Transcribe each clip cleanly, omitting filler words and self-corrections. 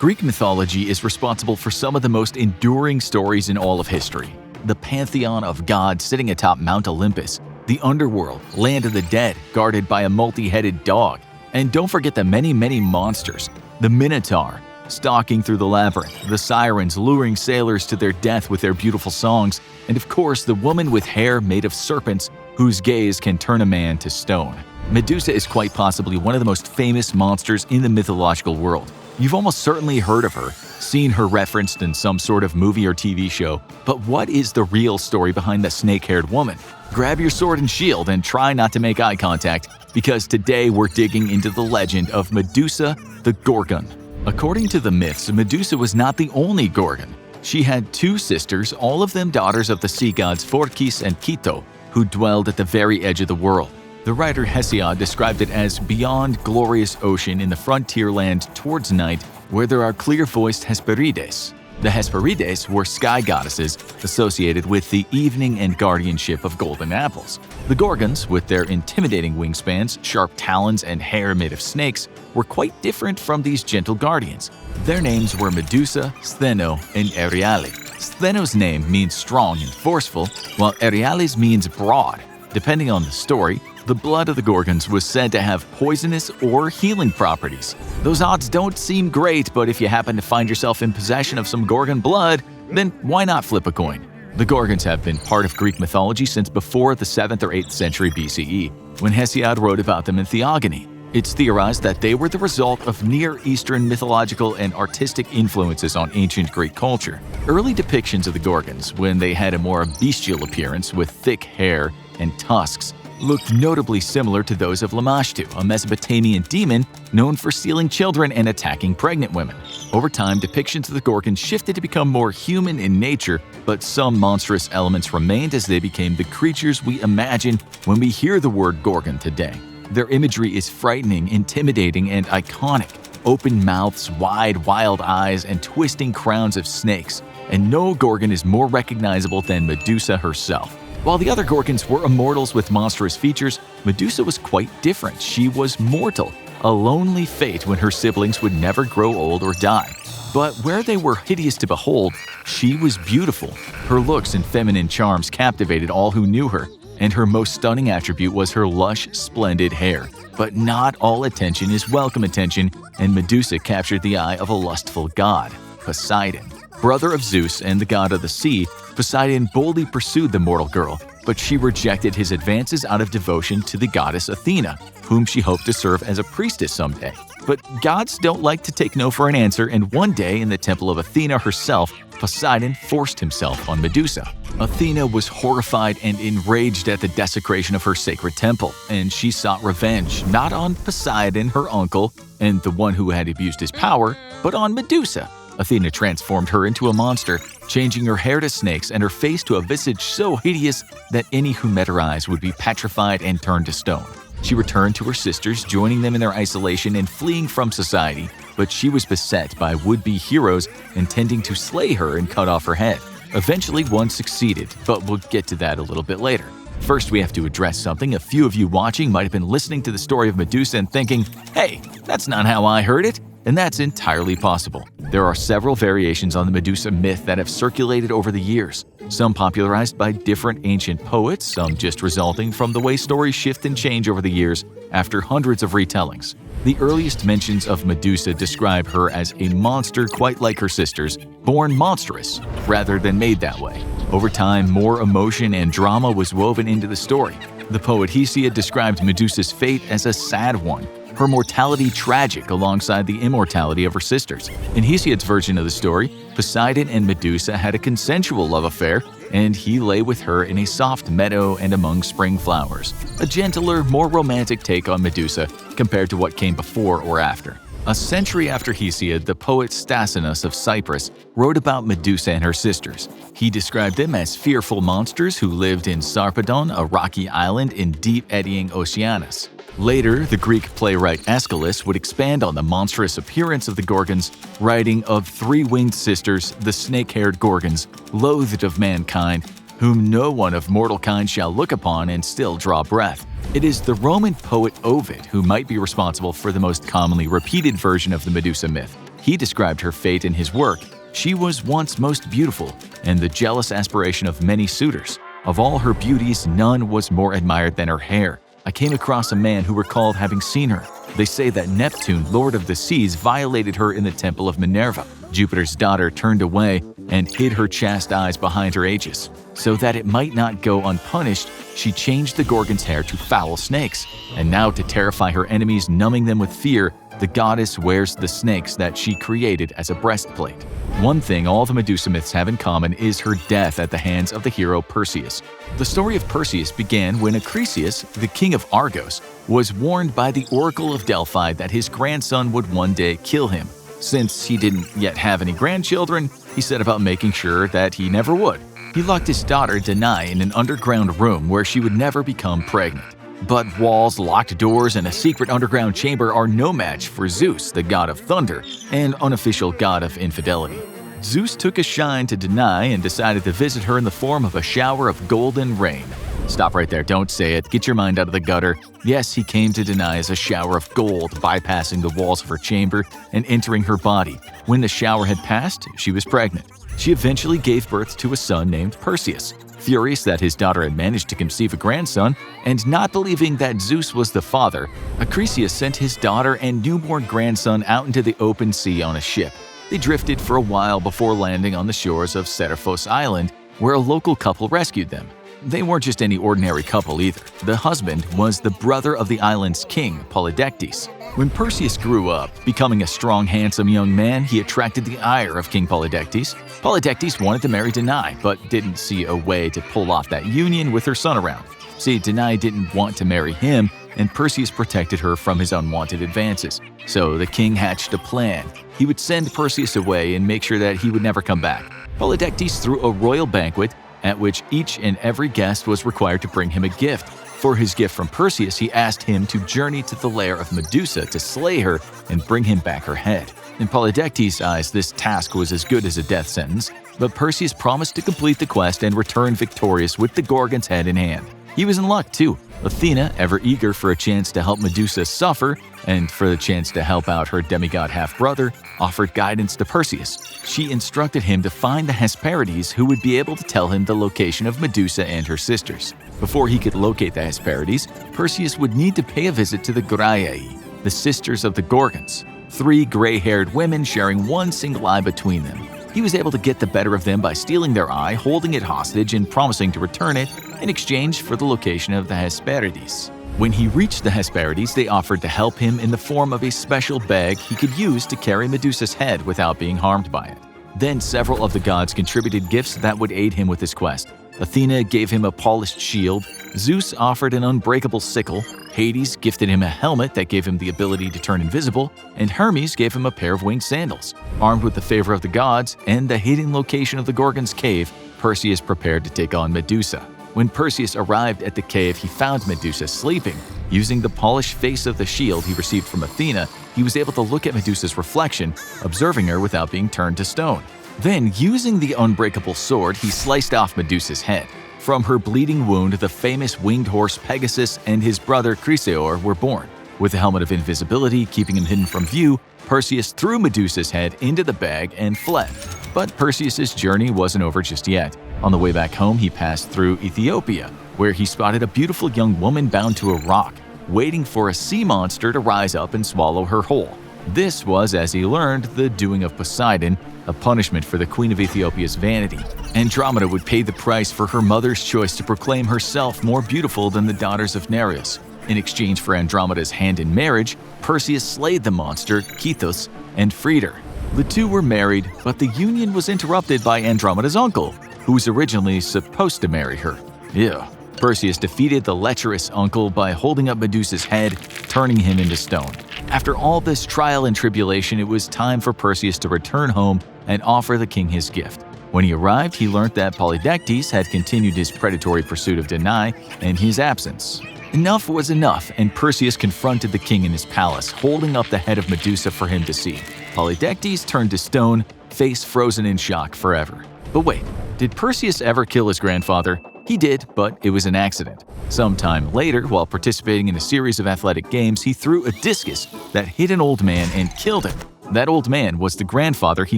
Greek mythology is responsible for some of the most enduring stories in all of history. The pantheon of gods sitting atop Mount Olympus, the underworld, land of the dead, guarded by a multi-headed dog, and don't forget the many monsters, the Minotaur, stalking through the labyrinth, the sirens luring sailors to their death with their beautiful songs, and of course the woman with hair made of serpents whose gaze can turn a man to stone. Medusa is quite possibly one of the most famous monsters in the mythological world. You've almost certainly heard of her, seen her referenced in some sort of movie or TV show, but what is the real story behind the snake-haired woman? Grab your sword and shield and try not to make eye contact, because today we're digging into the legend of Medusa the Gorgon. According to the myths, Medusa was not the only Gorgon. She had two sisters, all of them daughters of the sea gods Phorkys and Kito, who dwelled at the very edge of the world. The writer Hesiod described it as beyond glorious ocean in the frontier land towards night, where there are clear-voiced Hesperides. The Hesperides were sky goddesses associated with the evening and guardianship of golden apples. The Gorgons, with their intimidating wingspans, sharp talons, and hair made of snakes, were quite different from these gentle guardians. Their names were Medusa, Stheno, and Euryale. Stheno's name means strong and forceful, while Euryale's means broad. Depending on the story, the blood of the Gorgons was said to have poisonous or healing properties. Those odds don't seem great, but if you happen to find yourself in possession of some Gorgon blood, then why not flip a coin? The Gorgons have been part of Greek mythology since before the 7th or 8th century BCE, when Hesiod wrote about them in Theogony. It's theorized that they were the result of Near Eastern mythological and artistic influences on ancient Greek culture. Early depictions of the Gorgons, when they had a more bestial appearance with thick hair and tusks, looked notably similar to those of Lamashtu, a Mesopotamian demon known for stealing children and attacking pregnant women. Over time, depictions of the Gorgons shifted to become more human in nature, but some monstrous elements remained as they became the creatures we imagine when we hear the word Gorgon today. Their imagery is frightening, intimidating, and iconic. Open mouths, wide, wild eyes, and twisting crowns of snakes. And no Gorgon is more recognizable than Medusa herself. While the other Gorgons were immortals with monstrous features, Medusa was quite different. She was mortal, a lonely fate when her siblings would never grow old or die. But where they were hideous to behold, she was beautiful. Her looks and feminine charms captivated all who knew her, and her most stunning attribute was her lush, splendid hair. But not all attention is welcome attention, and Medusa captured the eye of a lustful god, Poseidon. Brother of Zeus and the god of the sea, Poseidon boldly pursued the mortal girl, but she rejected his advances out of devotion to the goddess Athena, whom she hoped to serve as a priestess someday. But gods don't like to take no for an answer, and one day in the temple of Athena herself, Poseidon forced himself on Medusa. Athena was horrified and enraged at the desecration of her sacred temple, and she sought revenge not on Poseidon, her uncle, and the one who had abused his power, but on Medusa. Athena transformed her into a monster, changing her hair to snakes and her face to a visage so hideous that any who met her eyes would be petrified and turned to stone. She returned to her sisters, joining them in their isolation and fleeing from society, but she was beset by would-be heroes intending to slay her and cut off her head. Eventually, one succeeded, but we'll get to that a little bit later. First, we have to address something a few of you watching might have been listening to the story of Medusa and thinking, "Hey, that's not how I heard it." And that's entirely possible. There are several variations on the Medusa myth that have circulated over the years, some popularized by different ancient poets, some just resulting from the way stories shift and change over the years after hundreds of retellings. The earliest mentions of Medusa describe her as a monster quite like her sisters, born monstrous, rather than made that way. Over time, more emotion and drama was woven into the story. The poet Hesiod described Medusa's fate as a sad one, her mortality tragic alongside the immortality of her sisters. In Hesiod's version of the story, Poseidon and Medusa had a consensual love affair, and he lay with her in a soft meadow and among spring flowers. A gentler, more romantic take on Medusa compared to what came before or after. A century after Hesiod, the poet Stasinus of Cyprus wrote about Medusa and her sisters. He described them as fearful monsters who lived in Sarpedon, a rocky island in deep eddying Oceanus. Later, the Greek playwright Aeschylus would expand on the monstrous appearance of the Gorgons, writing of three-winged sisters, the snake-haired Gorgons, loathed of mankind, whom no one of mortal kind shall look upon and still draw breath. It is the Roman poet Ovid who might be responsible for the most commonly repeated version of the Medusa myth. He described her fate in his work. She was once most beautiful, and the jealous aspiration of many suitors. Of all her beauties, none was more admired than her hair. I came across a man who recalled having seen her. They say that Neptune, lord of the seas, violated her in the temple of Minerva. Jupiter's daughter turned away and hid her chaste eyes behind her aegis. So that it might not go unpunished, she changed the Gorgon's hair to foul snakes. And now, to terrify her enemies, numbing them with fear, the goddess wears the snakes that she created as a breastplate. One thing all the Medusa myths have in common is her death at the hands of the hero Perseus. The story of Perseus began when Acrisius, the king of Argos, was warned by the Oracle of Delphi that his grandson would one day kill him. Since he didn't yet have any grandchildren, he set about making sure that he never would. He locked his daughter Danae in an underground room where she would never become pregnant. But walls, locked doors, and a secret underground chamber are no match for Zeus, the god of thunder and unofficial god of infidelity. Zeus took a shine to Danae and decided to visit her in the form of a shower of golden rain. Stop right there, don't say it, get your mind out of the gutter. Yes, he came to Danae as a shower of gold, bypassing the walls of her chamber and entering her body. When the shower had passed, she was pregnant. She eventually gave birth to a son named Perseus. Furious that his daughter had managed to conceive a grandson, and not believing that Zeus was the father, Acrisius sent his daughter and newborn grandson out into the open sea on a ship. They drifted for a while before landing on the shores of Seriphos Island, where a local couple rescued them. They weren't just any ordinary couple either. The husband was the brother of the island's king, Polydectes. When Perseus grew up, becoming a strong, handsome young man, he attracted the ire of King Polydectes. Polydectes wanted to marry Danae, but didn't see a way to pull off that union with her son around. See, Danae didn't want to marry him, and Perseus protected her from his unwanted advances. So the king hatched a plan. He would send Perseus away and make sure that he would never come back. Polydectes threw a royal banquet at which each and every guest was required to bring him a gift. For his gift from Perseus, he asked him to journey to the lair of Medusa to slay her and bring him back her head. In Polydectes' eyes, this task was as good as a death sentence, but Perseus promised to complete the quest and return victorious with the Gorgon's head in hand. He was in luck too. Athena, ever eager for a chance to help Medusa suffer and for the chance to help out her demigod half-brother, offered guidance to Perseus. She instructed him to find the Hesperides, who would be able to tell him the location of Medusa and her sisters. Before he could locate the Hesperides, Perseus would need to pay a visit to the Graiae, the sisters of the Gorgons, 3 gray-haired women sharing one single eye between them. He was able to get the better of them by stealing their eye, holding it hostage, and promising to return it in exchange for the location of the Hesperides. When he reached the Hesperides, they offered to help him in the form of a special bag he could use to carry Medusa's head without being harmed by it. Then several of the gods contributed gifts that would aid him with his quest. Athena gave him a polished shield, Zeus offered an unbreakable sickle, Hades gifted him a helmet that gave him the ability to turn invisible, and Hermes gave him a pair of winged sandals. Armed with the favor of the gods and the hidden location of the Gorgon's cave, Perseus prepared to take on Medusa. When Perseus arrived at the cave, he found Medusa sleeping. Using the polished face of the shield he received from Athena, he was able to look at Medusa's reflection, observing her without being turned to stone. Then, using the unbreakable sword, he sliced off Medusa's head. From her bleeding wound, the famous winged horse Pegasus and his brother Chrysaor were born. With the helmet of invisibility keeping him hidden from view, Perseus threw Medusa's head into the bag and fled. But Perseus' journey wasn't over just yet. On the way back home, he passed through Ethiopia, where he spotted a beautiful young woman bound to a rock, waiting for a sea monster to rise up and swallow her whole. This was, as he learned, the doing of Poseidon, a punishment for the queen of Ethiopia's vanity. Andromeda would pay the price for her mother's choice to proclaim herself more beautiful than the daughters of Nereus. In exchange for Andromeda's hand in marriage, Perseus slayed the monster, Chethos, and freed her. The two were married, but the union was interrupted by Andromeda's uncle, who was originally supposed to marry her. Ew. Perseus defeated the lecherous uncle by holding up Medusa's head, turning him into stone. After all this trial and tribulation, it was time for Perseus to return home and offer the king his gift. When he arrived, he learned that Polydectes had continued his predatory pursuit of Danae in his absence. Enough was enough, and Perseus confronted the king in his palace, holding up the head of Medusa for him to see. Polydectes turned to stone, face frozen in shock forever. But wait, did Perseus ever kill his grandfather? He did, but it was an accident. Sometime later, while participating in a series of athletic games, he threw a discus that hit an old man and killed him. That old man was the grandfather he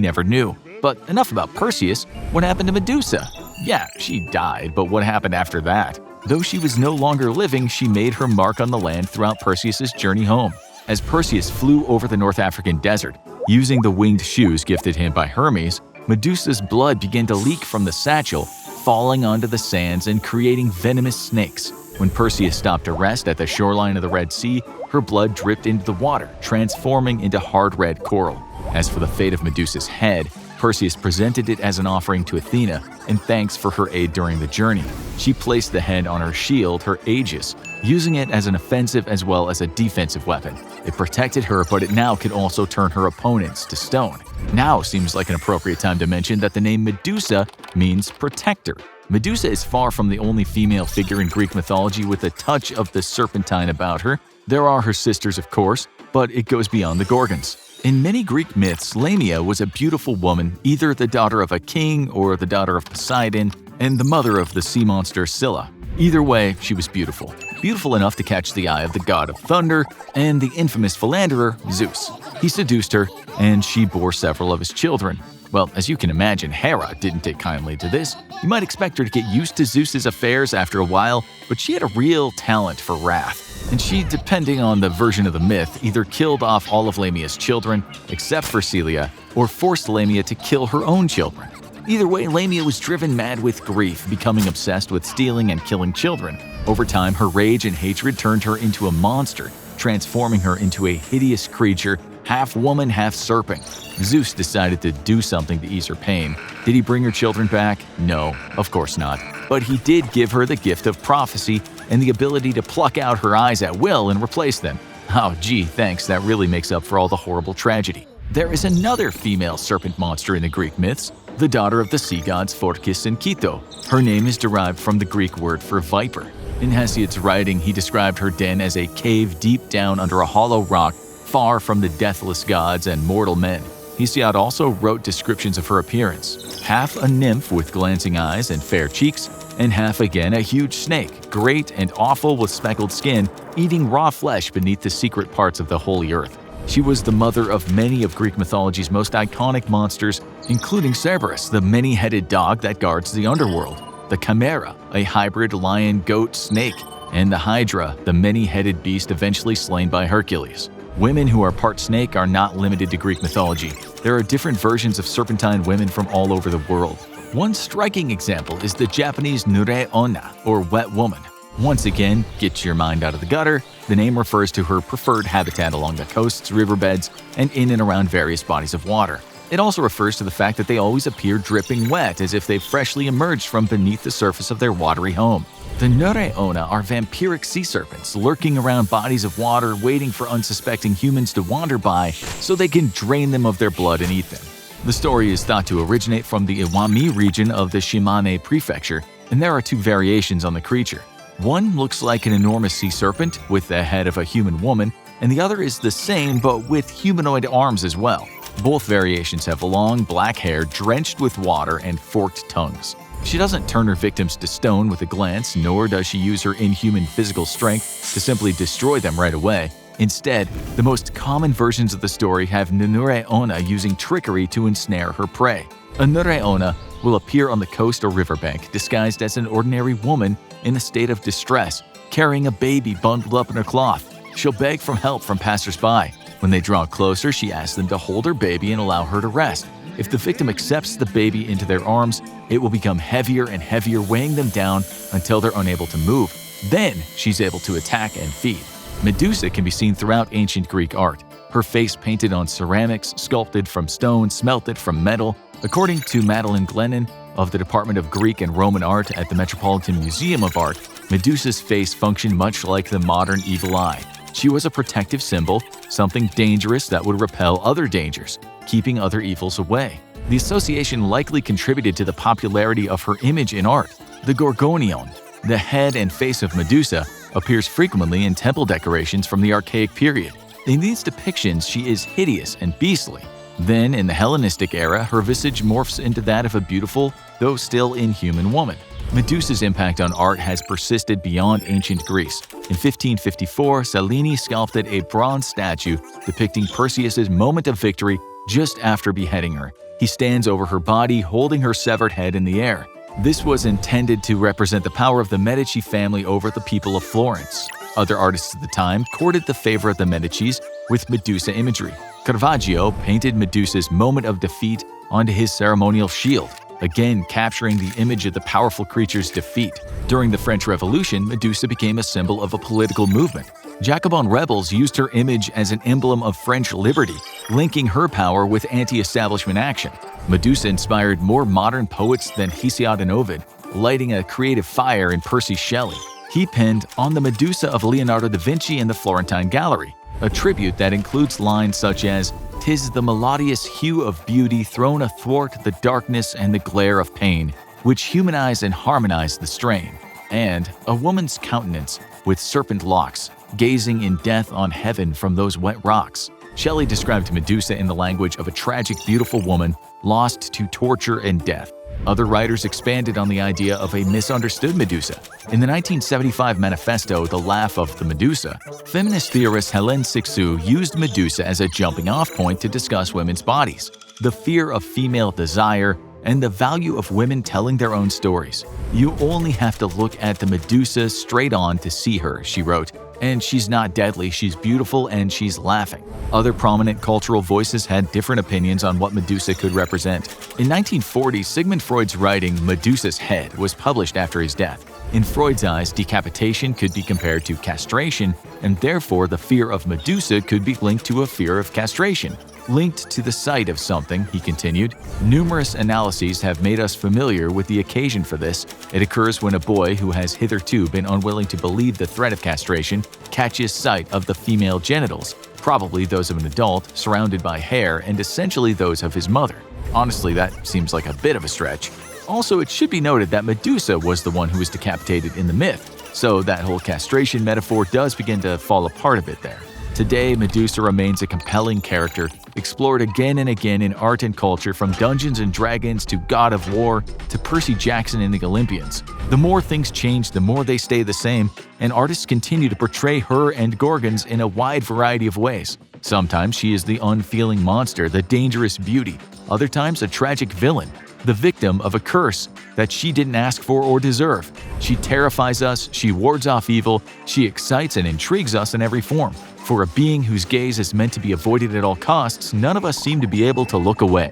never knew. But enough about Perseus. What happened to Medusa? Yeah, she died, but what happened after that? Though she was no longer living, she made her mark on the land throughout Perseus' journey home. As Perseus flew over the North African desert, using the winged shoes gifted him by Hermes, Medusa's blood began to leak from the satchel, falling onto the sands and creating venomous snakes. When Perseus stopped to rest at the shoreline of the Red Sea, her blood dripped into the water, transforming into hard red coral. As for the fate of Medusa's head, Perseus presented it as an offering to Athena in thanks for her aid during the journey. She placed the head on her shield, her aegis, using it as an offensive as well as a defensive weapon. It protected her, but it now could also turn her opponents to stone. Now seems like an appropriate time to mention that the name Medusa means protector. Medusa is far from the only female figure in Greek mythology with a touch of the serpentine about her. There are her sisters, of course, but it goes beyond the Gorgons. In many Greek myths, Lamia was a beautiful woman, either the daughter of a king or the daughter of Poseidon, and the mother of the sea monster Scylla. Either way, she was beautiful. Beautiful enough to catch the eye of the god of thunder and the infamous philanderer, Zeus. He seduced her, and she bore several of his children. Well, as you can imagine, Hera didn't take kindly to this. You might expect her to get used to Zeus's affairs after a while, but she had a real talent for wrath. And she, depending on the version of the myth, either killed off all of Lamia's children, except for Celia, or forced Lamia to kill her own children. Either way, Lamia was driven mad with grief, becoming obsessed with stealing and killing children. Over time, her rage and hatred turned her into a monster, transforming her into a hideous creature, half woman, half serpent. Zeus decided to do something to ease her pain. Did he bring her children back? No, of course not. But he did give her the gift of prophecy and the ability to pluck out her eyes at will and replace them. Oh gee, thanks, that really makes up for all the horrible tragedy. There is another female serpent monster in the Greek myths, the daughter of the sea gods Phorkys and Keto. Her name is derived from the Greek word for viper. In Hesiod's writing, he described her den as a cave deep down under a hollow rock, far from the deathless gods and mortal men. Hesiod also wrote descriptions of her appearance: half a nymph with glancing eyes and fair cheeks, and half again a huge snake, great and awful with speckled skin, eating raw flesh beneath the secret parts of the holy earth. She was the mother of many of Greek mythology's most iconic monsters, including Cerberus, the many-headed dog that guards the underworld, the Chimera, a hybrid lion-goat-snake, and the Hydra, the many-headed beast eventually slain by Hercules. Women who are part snake are not limited to Greek mythology. There are different versions of serpentine women from all over the world. One striking example is the Japanese Nure Onna, or wet woman. Once again, get your mind out of the gutter. The name refers to her preferred habitat along the coasts, riverbeds, and in and around various bodies of water. It also refers to the fact that they always appear dripping wet, as if they've freshly emerged from beneath the surface of their watery home. The Nure Onna are vampiric sea serpents lurking around bodies of water, waiting for unsuspecting humans to wander by so they can drain them of their blood and eat them. The story is thought to originate from the Iwami region of the Shimane prefecture, and there are two variations on the creature. One looks like an enormous sea serpent with the head of a human woman, and the other is the same but with humanoid arms as well. Both variations have long black hair drenched with water and forked tongues. She doesn't turn her victims to stone with a glance, nor does she use her inhuman physical strength to simply destroy them right away. Instead, the most common versions of the story have Nure Onna using trickery to ensnare her prey. A Nure Onna will appear on the coast or riverbank disguised as an ordinary woman in a state of distress, carrying a baby bundled up in a cloth. She'll beg for help from passersby. When they draw closer, she asks them to hold her baby and allow her to rest. If the victim accepts the baby into their arms, it will become heavier and heavier, weighing them down until they're unable to move. Then she's able to attack and feed. Medusa can be seen throughout ancient Greek art. Her face painted on ceramics, sculpted from stone, smelted from metal. According to Madeline Glennon of the Department of Greek and Roman Art at the Metropolitan Museum of Art, Medusa's face functioned much like the modern evil eye. She was a protective symbol, something dangerous that would repel other dangers, keeping other evils away. The association likely contributed to the popularity of her image in art. The Gorgonion, the head and face of Medusa, appears frequently in temple decorations from the Archaic period. In these depictions, she is hideous and beastly. Then, in the Hellenistic era, her visage morphs into that of a beautiful, though still inhuman woman. Medusa's impact on art has persisted beyond ancient Greece. In 1554, Cellini sculpted a bronze statue depicting Perseus's moment of victory just after beheading her. He stands over her body, holding her severed head in the air. This was intended to represent the power of the Medici family over the people of Florence. Other artists at the time courted the favor of the Medicis with Medusa imagery. Caravaggio painted Medusa's moment of defeat onto his ceremonial shield, again capturing the image of the powerful creature's defeat. During the French Revolution, Medusa became a symbol of a political movement. Jacobin rebels used her image as an emblem of French liberty, linking her power with anti-establishment action. Medusa inspired more modern poets than Hesiod and Ovid, lighting a creative fire in Percy Shelley. He penned On the Medusa of Leonardo da Vinci in the Florentine Gallery, a tribute that includes lines such as "'Tis the melodious hue of beauty thrown athwart the darkness and the glare of pain, which humanize and harmonize the strain," and "A woman's countenance with serpent locks, gazing in death on heaven from those wet rocks." Shelley described Medusa in the language of a tragic, beautiful woman lost to torture and death. Other writers expanded on the idea of a misunderstood Medusa. In the 1975 manifesto, The Laugh of the Medusa, feminist theorist Hélène Cixous used Medusa as a jumping-off point to discuss women's bodies, the fear of female desire, and the value of women telling their own stories. "You only have to look at the Medusa straight on to see her," she wrote, "and she's not deadly, she's beautiful, and she's laughing." Other prominent cultural voices had different opinions on what Medusa could represent. In 1940, Sigmund Freud's writing Medusa's Head was published after his death. In Freud's eyes, decapitation could be compared to castration, and therefore the fear of Medusa could be linked to a fear of castration. Linked to the sight of something, he continued, "Numerous analyses have made us familiar with the occasion for this. It occurs when a boy who has hitherto been unwilling to believe the threat of castration catches sight of the female genitals, probably those of an adult, surrounded by hair and essentially those of his mother." Honestly, that seems like a bit of a stretch. Also, it should be noted that Medusa was the one who was decapitated in the myth, so that whole castration metaphor does begin to fall apart a bit there. Today, Medusa remains a compelling character, explored again and again in art and culture, from Dungeons & Dragons to God of War to Percy Jackson and the Olympians. The more things change, the more they stay the same, and artists continue to portray her and Gorgons in a wide variety of ways. Sometimes she is the unfeeling monster, the dangerous beauty. Other times, a tragic villain, the victim of a curse that she didn't ask for or deserve. She terrifies us, she wards off evil, she excites and intrigues us in every form. For a being whose gaze is meant to be avoided at all costs, none of us seem to be able to look away.